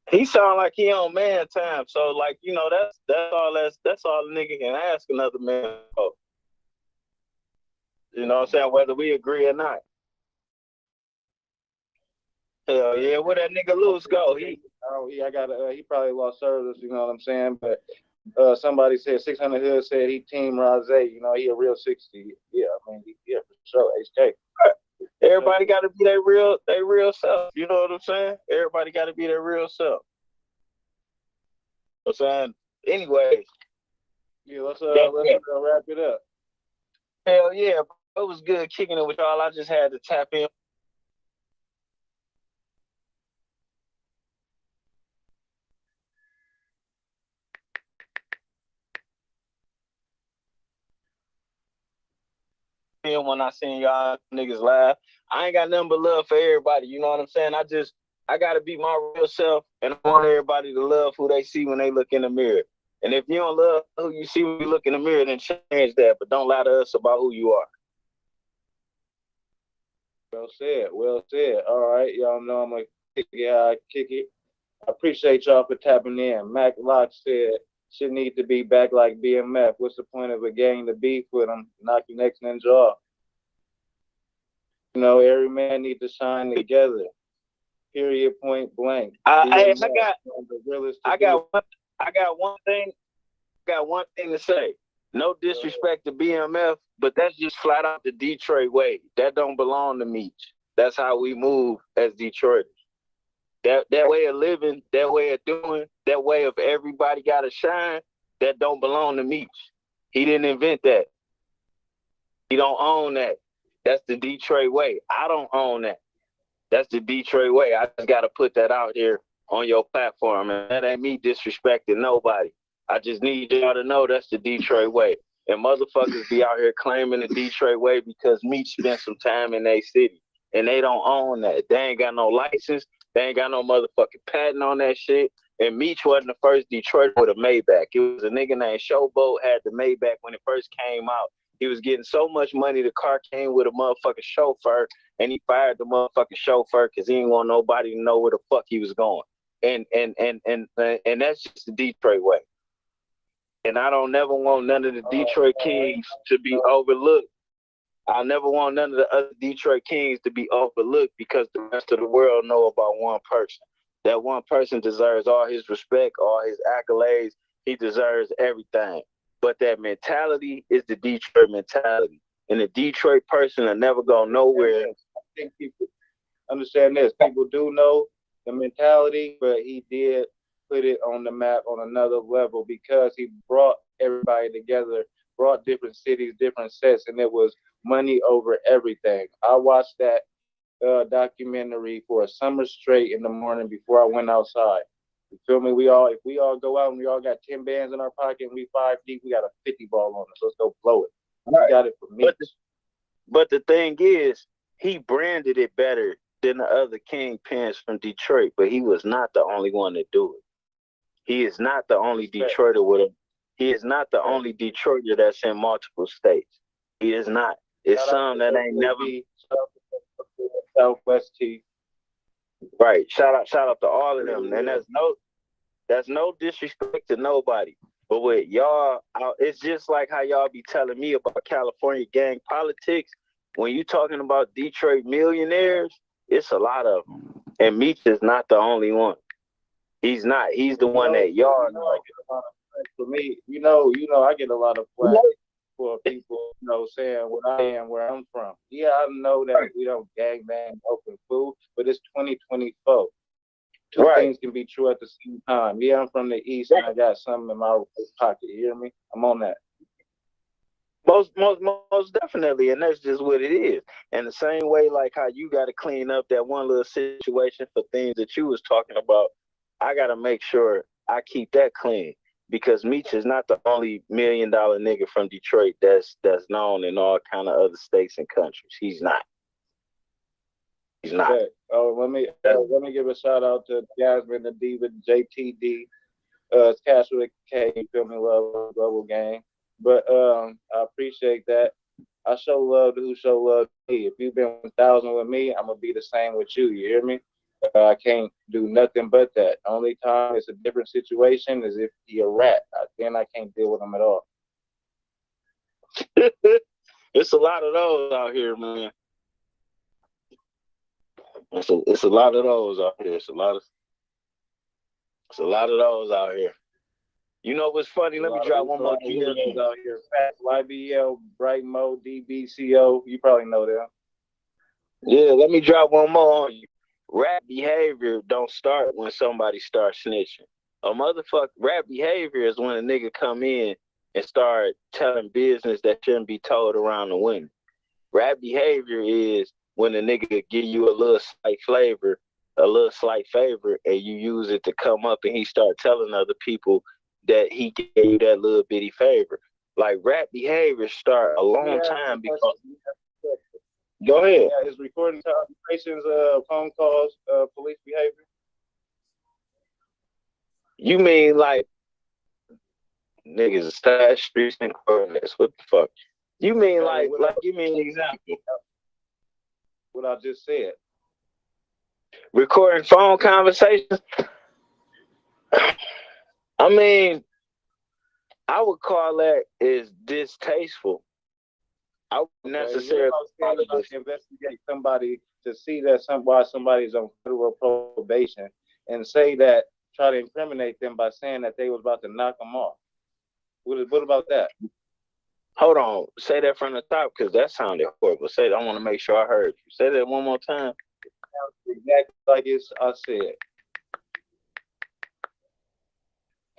He sound like he on man time. So like, you know, that's all a nigga can ask another man for. You know what I'm saying? Whether we agree or not. Hell yeah, where that nigga Luce go? He probably lost service, you know what I'm saying? But somebody said 600 Hood said he team Rose, you know, he a real 60. Yeah, I mean, yeah, for sure, HK. Everybody got to be their real self. You know what I'm saying? Everybody got to be their real self. You know what I'm saying? Anyway. Yeah, let's wrap it up. Hell yeah, it was good kicking it with y'all. I just had to tap in. When I seen y'all niggas laugh, I ain't got nothing but love for everybody. You know what I'm saying? I gotta be my real self, and I want everybody to love who they see when they look in the mirror. And if you don't love who you see when you look in the mirror, then change that. But don't lie to us about who you are. Well said. All right, y'all know I'm gonna kick it. I appreciate y'all for tapping in. Mac Locke said, should need to be back like BMF. What's the point of a gang to beef with them? Knock your next ninja off. You know, every man needs to shine together. Period. Point blank. I got one thing to say. No disrespect to BMF, but that's just flat out the Detroit way. That don't belong to me. That's how we move as Detroiters. That way of living, that way of doing, that way of everybody got to shine, that don't belong to Meech. He didn't invent that. He don't own that. That's the Detroit way. I don't own that. That's the Detroit way. I just got to put that out here on your platform. And that ain't me disrespecting nobody. I just need y'all to know that's the Detroit way. And motherfuckers be out here claiming the Detroit way because Meek spent some time in their city. And they don't own that. They ain't got no license. They ain't got no motherfucking patent on that shit. And Meech wasn't the first Detroit with a Maybach. It was a nigga named Showboat had the Maybach when it first came out. He was getting so much money, the car came with a motherfucking chauffeur, and he fired the motherfucking chauffeur because he didn't want nobody to know where the fuck he was going. And that's just the Detroit way. And I don't never want none of the Detroit Kings to be overlooked. I never want none of the other Detroit Kings to be overlooked because the rest of the world know about one person. That one person deserves all his respect, all his accolades. He deserves everything. But that mentality is the Detroit mentality. And the Detroit person will never go nowhere. I think people understand this. People do know the mentality, but he did put it on the map on another level because he brought everybody together, brought different cities, different sets, and it was money over everything. I watched that documentary for a summer straight in the morning before I went outside. You feel me? If we all go out and we all got 10 bands in our pocket and we 5 deep, we got a 50 ball on us. Let's go blow it. Right. We got it for me. But the thing is, he branded it better than the other kingpins from Detroit, but he was not the only one to do it. He is not the only Detroiter with him. He is not the only Detroiter that's in multiple states. He is not. It's some that ain't never. Southwest T. Right. Shout out to all of them. And that's no disrespect to nobody. But with y'all, it's just like how y'all be telling me about California gang politics. When you talking about Detroit millionaires, it's a lot of them. And Meech is not the only one. He's not. He's the one that y'all know. For me, I get a lot of flack for people, saying what I am, where I'm from. Yeah, I know that we don't gangbang open food, but it's 2024. Two things can be true at the same time. Yeah, I'm from the East and I got something in my pocket. You hear me? I'm on that. Most definitely, and that's just what it is. And the same way, like how you got to clean up that one little situation for things that you was talking about, I got to make sure I keep that clean. Because Meech is not the only $1 million nigga from Detroit that's known in all kind of other states and countries. He's not. He's not. Okay. Oh, let me give a shout out to Jasmine, the Diva, JTD, it's Cashroul with K. You feel me? Love Global Gang. But I appreciate that. I show love to who show love to me. If you've been 1,000 with me, I'm gonna be the same with you. You hear me? I can't do nothing but that. Only time it's a different situation is if you're a rat. Then I can't deal with them at all. It's a lot of those out here, man. It's a lot of those out here. It's a lot of those out here. You know what's funny? Let me drop one more heroes out here. Fat, YBL, Bright Mo, DBCO. You probably know them. Yeah, let me drop one more on you. Rap behavior don't start when somebody starts snitching. Rap behavior is when a nigga come in and start telling business that shouldn't be told around the women. Rap behavior is when a nigga give you a little slight favor, and you use it to come up and he start telling other people that he gave you that little bitty favor. Like rap behavior start a long time because. Go ahead. Yeah, is recording conversations, phone calls, police behavior? You mean like niggas side streets and coordinates? What the fuck? You mean like give me an example. What I just said. Recording phone conversations? I mean, I would call that is distasteful. I wouldn't necessarily investigate somebody to see that why somebody's on federal probation and say that, try to incriminate them by saying that they was about to knock them off. What about that? Hold on. Say that from the top because that sounded horrible. I want to make sure I heard you. Say that one more time. Exactly like I said.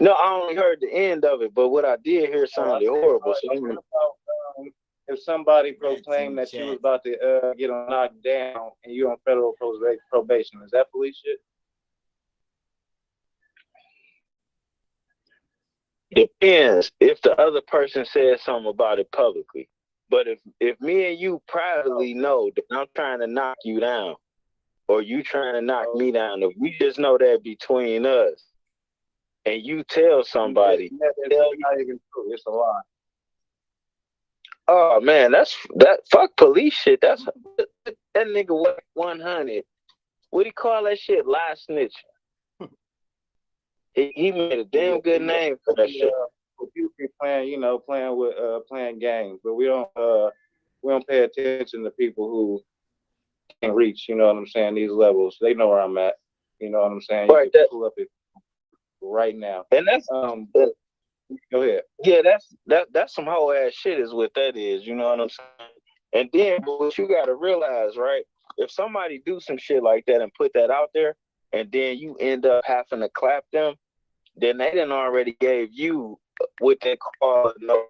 No, I only heard the end of it, but what I did hear sounded horrible. If somebody proclaimed that you was about to get knocked down and you're on federal probation, is that police shit? Depends if the other person says something about it publicly. But if me and you privately know that I'm trying to knock you down, or you trying to knock me down, if we just know that between us, and you tell somebody, it's not even true. It's a lie. oh man, that fuck police shit. That's that nigga 100. What do you call that shit? Lie snitching. He made a damn good name for that shit. People be playing, playing games, but we don't pay attention to people who can reach. You know what I'm saying? These levels, they know where I'm at. You know what I'm saying? You Right, can pull up it right now. And that's go ahead. Yeah, that's some whole ass shit is what that is, you know what I'm saying? And then what you gotta realize, right? If somebody do some shit like that and put that out there, and then you end up having to clap them, then they done already gave you what they call no,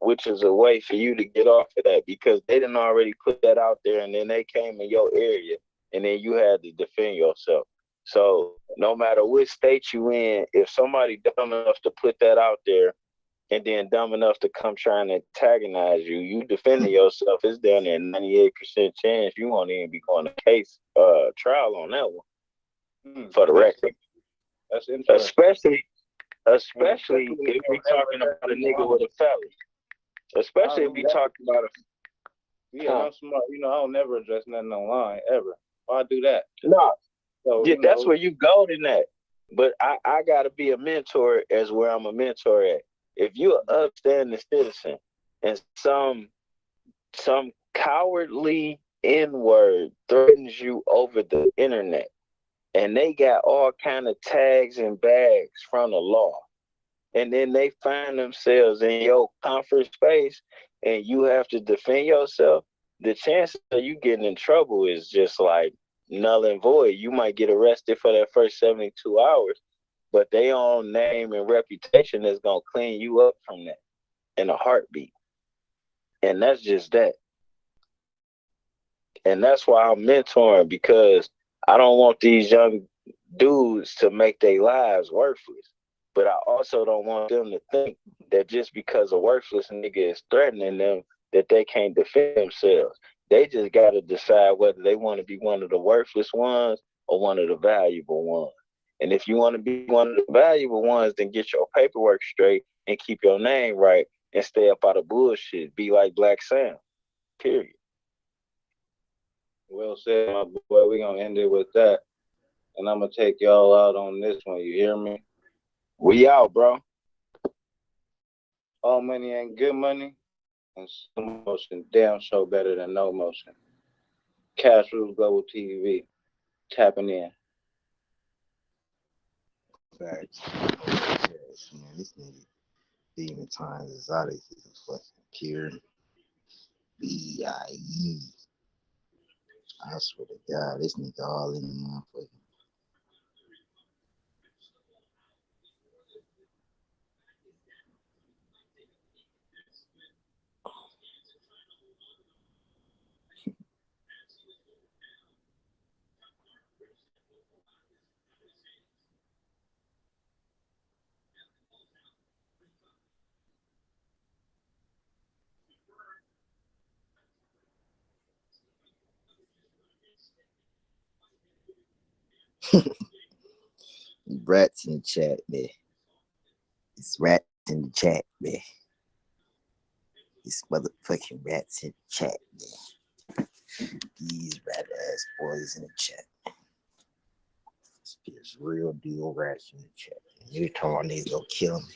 which is a way for you to get off of that, because they done already put that out there, and then they came in your area, and then you had to defend yourself. So no matter what state you in, if somebody dumb enough to put that out there, and then dumb enough to come trying to antagonize you, you defending yourself, it's down there 98% chance you won't even be going to case trial on that one. For the record. That's interesting. Especially if we're talking about a nigga with a felony. Especially if we talking about a I'm smart. I don't never address nothing online ever. Why do that? No. So, yeah, that's where you go in that. But I gotta be a mentor as where I'm a mentor at. If you're an upstanding citizen and some cowardly N-word threatens you over the internet, and they got all kind of tags and bags from the law, and then they find themselves in your comfort space and you have to defend yourself, the chances of you getting in trouble is just like null and void. You might get arrested for that first 72 hours, but their own name and reputation is going to clean you up from that in a heartbeat. And that's just that. And that's why I'm mentoring, because I don't want these young dudes to make their lives worthless. But I also don't want them to think that just because a worthless nigga is threatening them, that they can't defend themselves. They just got to decide whether they want to be one of the worthless ones or one of the valuable ones. And if you want to be one of the valuable ones, then get your paperwork straight and keep your name right and stay up out of bullshit. Be like Black Sam. Period. Well said, my boy. We're going to end it with that. And I'm going to take y'all out on this one. You hear me? We out, bro. All money ain't good money. And slow motion, damn show better than no motion. CashrulesGlobalTv, tapping in. Facts. Yes, man, this nigga Demon Times is out of here. Fucking pure B.I.E. I swear to God, this nigga all in the motherfucking. Rats in the chat, man. It's rats in the chat, man. It's motherfucking rats in the chat, man. These rat ass boys in the chat. It's real deal rats in the chat. You talking about niggas go kill them,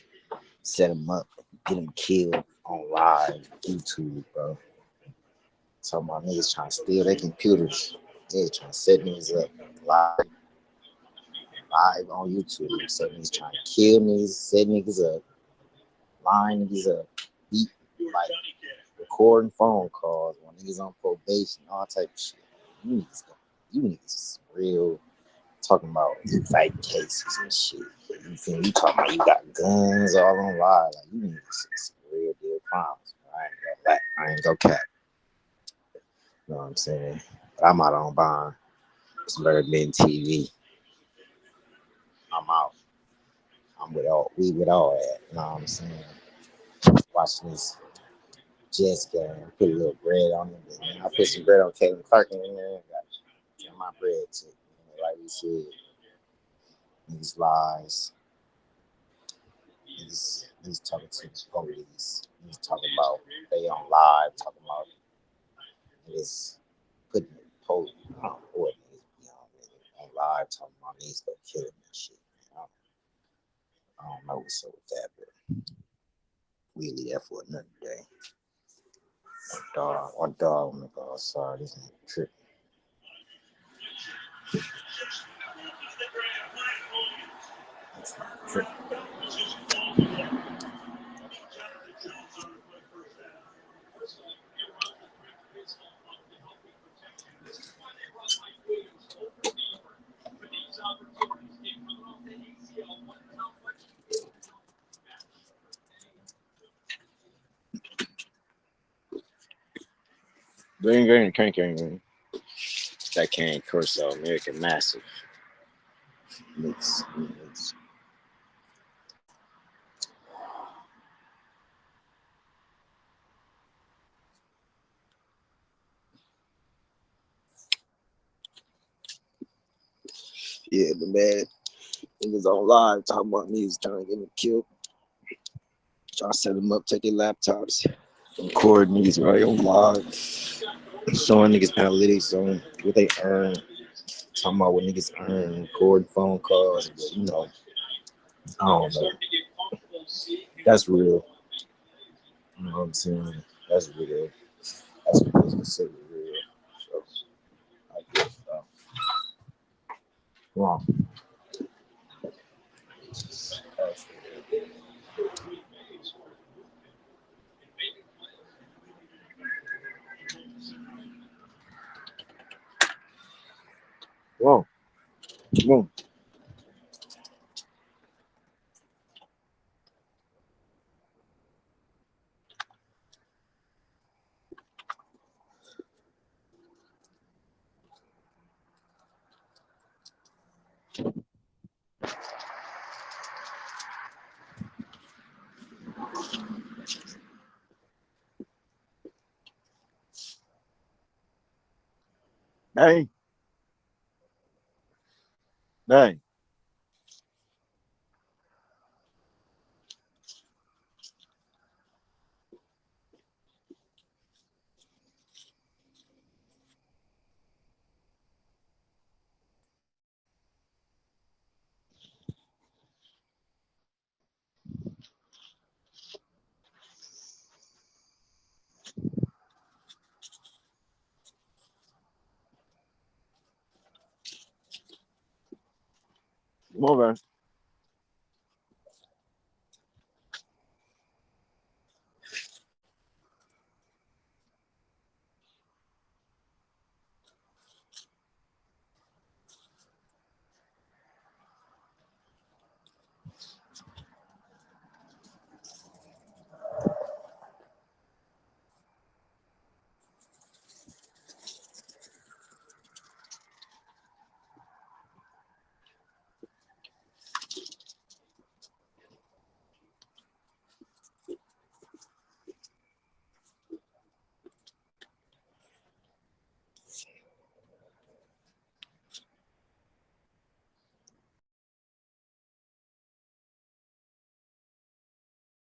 set them up, get them killed on live YouTube, bro. Talking about niggas trying to steal their computers. They're trying to set niggas up live on YouTube. So niggas trying to kill niggas, set niggas up, line niggas up, beat, like recording phone calls when niggas on probation, all type of shit. You niggas is real talking about fight cases and shit. You feel me? You talking about you got guns all on live. Like you niggas is real deal crimes. I ain't gonna cap. You know what I'm saying? But I'm out on bond. It's better than TV. I'm out. we with all that. You know what I'm saying? Watching this Jets game, put a little bread on it. I put some bread on Caitlin Clark in there. Got my bread too. Like we said, these lies. He's talking to the police. He's talking about they on live, talking about this putting the police on what on live, talking about these go killing and shit. I don't know what's up with that, but we leave that for another day. One dog, oh my God, sorry, this nigga tripping. Green, can't. That can't curse out American Massive. Mix. Yeah, but man, niggas on live talking about niggas trying to get me killed. Trying to set them up, take their laptops, record niggas right on live, showing niggas analytics on what they earn, talking about what niggas earn, recording phone calls, but you know, I don't know. That's real. You know what I'm saying? That's real. That's what is considered real. So, I guess, come on. Whoa. Come on. Hey. Come on, man.